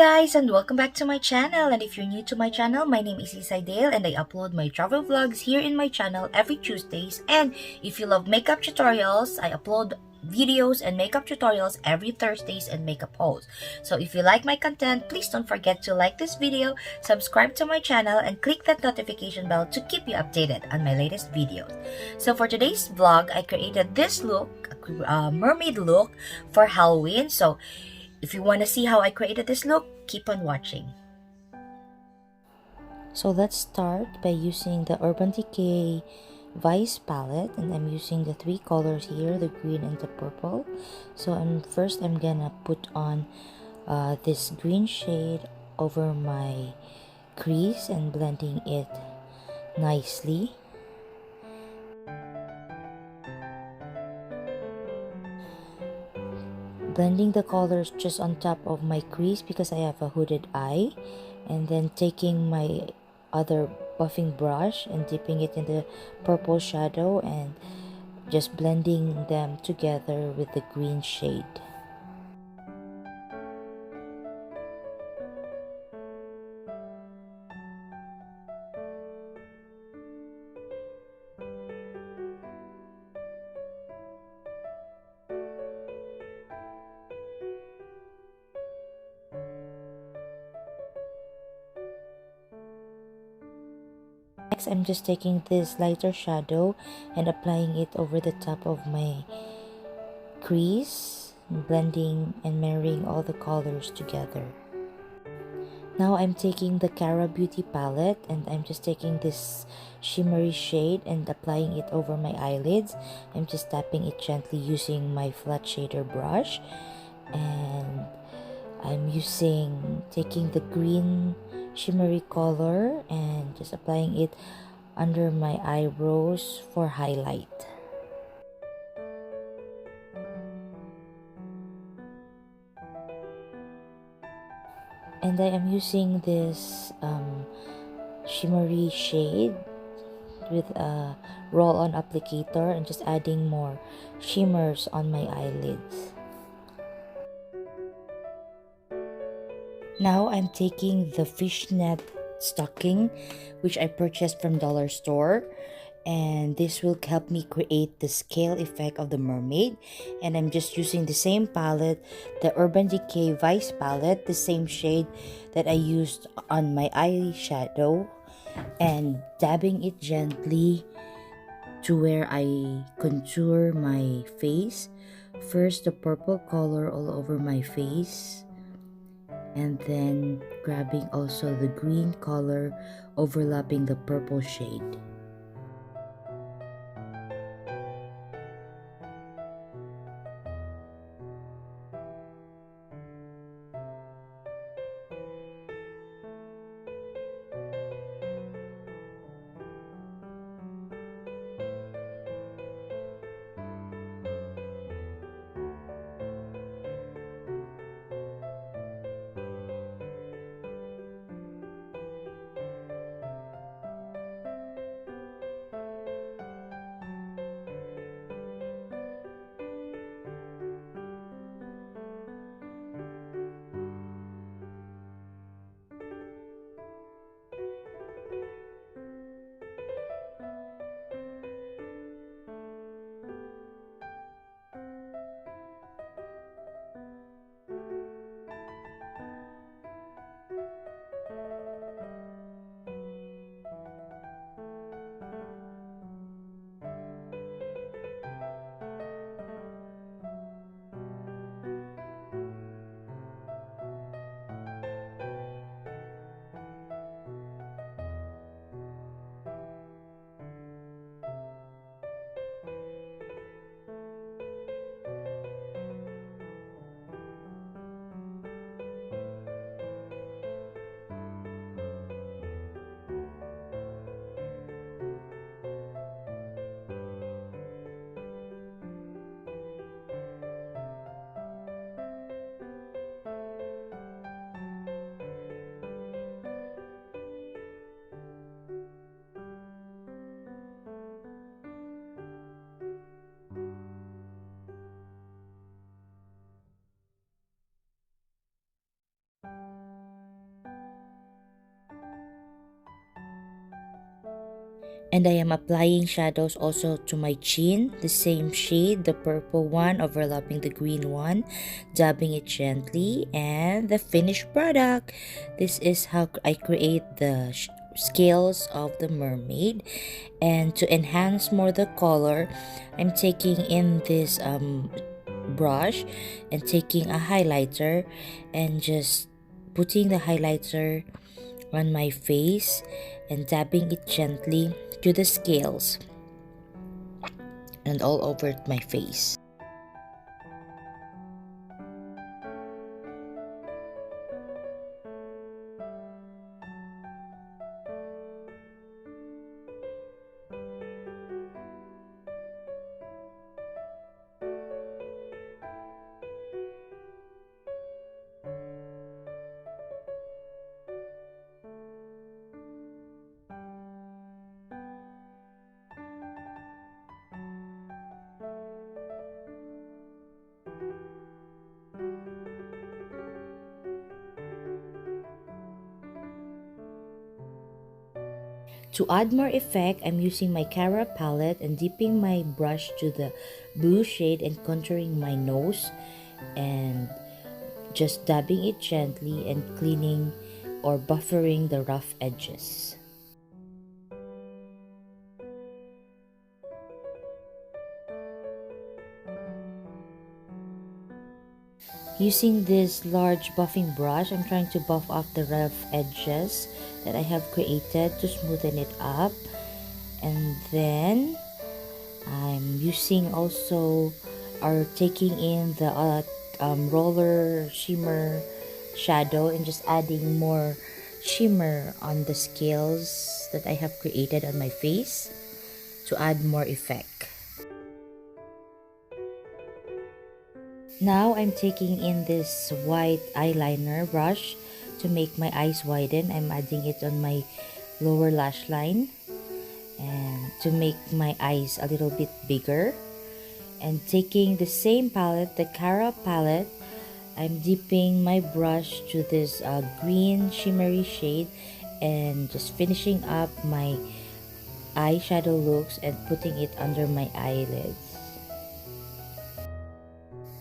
guys, and welcome back to my channel. And if you're new to my channel, my name is ysay and I upload my travel vlogs here in my channel every Tuesdays. And if you love makeup tutorials, I upload videos and makeup tutorials every Thursdays and makeup hauls. So if you like my content, please don't forget to like this video, subscribe to my channel, and click that notification bell to keep you updated on my latest videos. So for today's vlog, I created this look, a mermaid look for Halloween. So if you want to see how I created this look, keep on watching. So let's start by using the Urban Decay Vice palette, and I'm using the three colors here, the green and the purple. So I'm gonna put on this green shade over my crease and blending it nicely. Blending the colors just on top of my crease because I have a hooded eye, and then taking my other buffing brush and dipping it in the purple shadow and just blending them together with the green shade. Next, I'm just taking this lighter shadow and applying it over the top of my crease, blending and marrying all the colors together. Now I'm taking the Cara Beauty palette and I'm just taking this shimmery shade and applying it over my eyelids. I'm just tapping it gently using my flat shader brush, and I'm taking the green shimmery color and just applying it under my eyebrows for highlight. And I am using this shimmery shade with a roll-on applicator and just adding more shimmers on my eyelids. Now I'm taking the fishnet stocking, which I purchased from dollar store, and this will help me create the scale effect of the mermaid. And I'm just using the same palette, the Urban Decay Vice palette, the same shade that I used on my eyeshadow, and dabbing it gently to where I contour my face. First the purple color all over my face, and then grabbing also the green color overlapping the purple shade. And I am applying shadows also to my chin, the same shade, the purple one overlapping the green one, dabbing it gently, and the finished product. This is how I create the scales of the mermaid. And to enhance more the color, I'm taking in this brush and taking a highlighter and just putting the highlighter on my face and dabbing it gently to the scales and all over my face. To add more effect, I'm using my Cara palette and dipping my brush to the blue shade and contouring my nose and just dabbing it gently and cleaning or buffering the rough edges. Using this large buffing brush, I'm trying to buff off the rough edges that I have created to smoothen it up. And then I'm using also or taking in the roller shimmer shadow and just adding more shimmer on the scales that I have created on my face to add more effect. Now I'm taking in this white eyeliner brush to make my eyes widen. I'm adding it on my lower lash line and to make my eyes a little bit bigger. And taking the same palette, the Cara palette, I'm dipping my brush to this green shimmery shade and just finishing up my eyeshadow looks and putting it under my eyelids.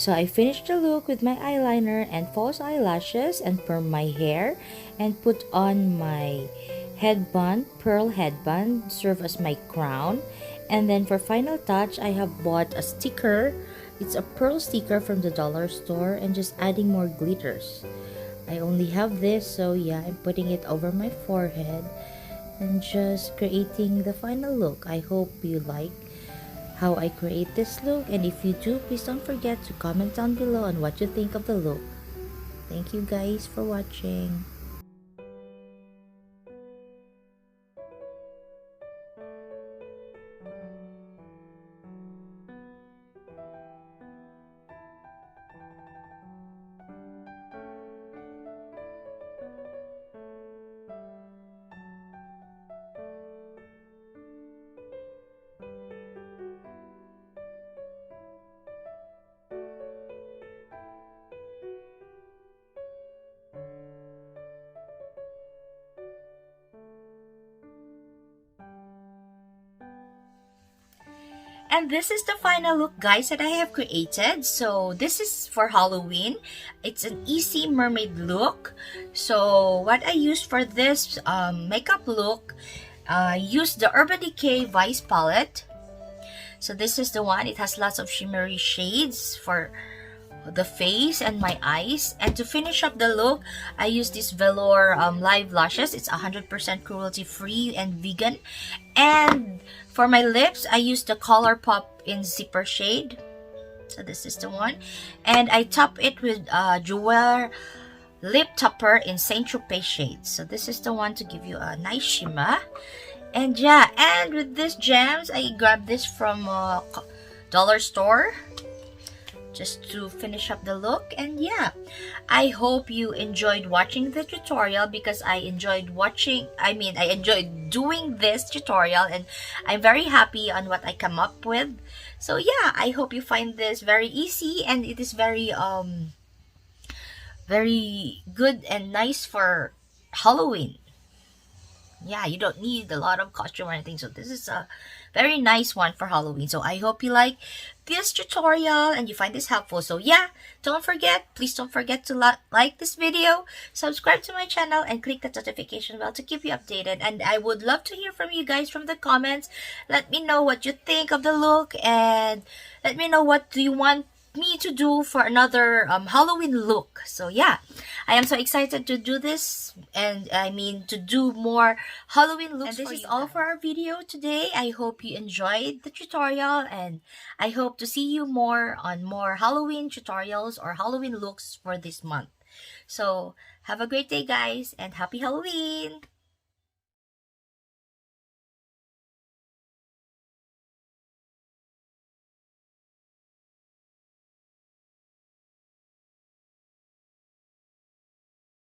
So I finished the look with my eyeliner and false eyelashes and perm my hair and put on my headband, pearl headband, serve as my crown. And then for final touch, I have bought a sticker. It's a pearl sticker from the dollar store and just adding more glitters. I only have this, so yeah, I'm putting it over my forehead and just creating the final look. I hope you like how I create this look, and if you do, please don't forget to comment down below on what you think of the look. Thank you guys for watching. And this is the final look, guys, that I have created. So this is for Halloween. It's an easy mermaid look. So what I used for this makeup look, use the Urban Decay Vice palette. So this is the one. It has lots of shimmery shades for the face and my eyes. And to finish up the look, I use this velour live lashes. It's 100% cruelty free and vegan. And for my lips, I use the Colourpop in zipper shade. So this is the one. And I top it with Jewel lip topper in Saint Tropez shade. So this is the one to give you a nice shimmer. And yeah, and with these gems, I grabbed this from dollar store just to finish up the look. And yeah, I hope you enjoyed watching the tutorial, because I enjoyed doing this tutorial, and I'm very happy on what I come up with. So yeah, I hope you find this very easy, and it is very very good and nice for Halloween. yeah, you don't need a lot of costume or anything. So this is a very nice one for Halloween. So I hope you like this tutorial and you find this helpful. So yeah, please don't forget to like this video, subscribe to my channel, and click the notification bell to keep you updated. And I would love to hear from you guys from the comments. Let me know what you think of the look, and let me know what do you want me to do for another Halloween look. So yeah, I am so excited to do this, and I mean to do more Halloween looks. And this is all for our video today. I hope you enjoyed the tutorial, and I hope to see you more on more Halloween tutorials or Halloween looks for this month. So have a great day, guys, and happy Halloween!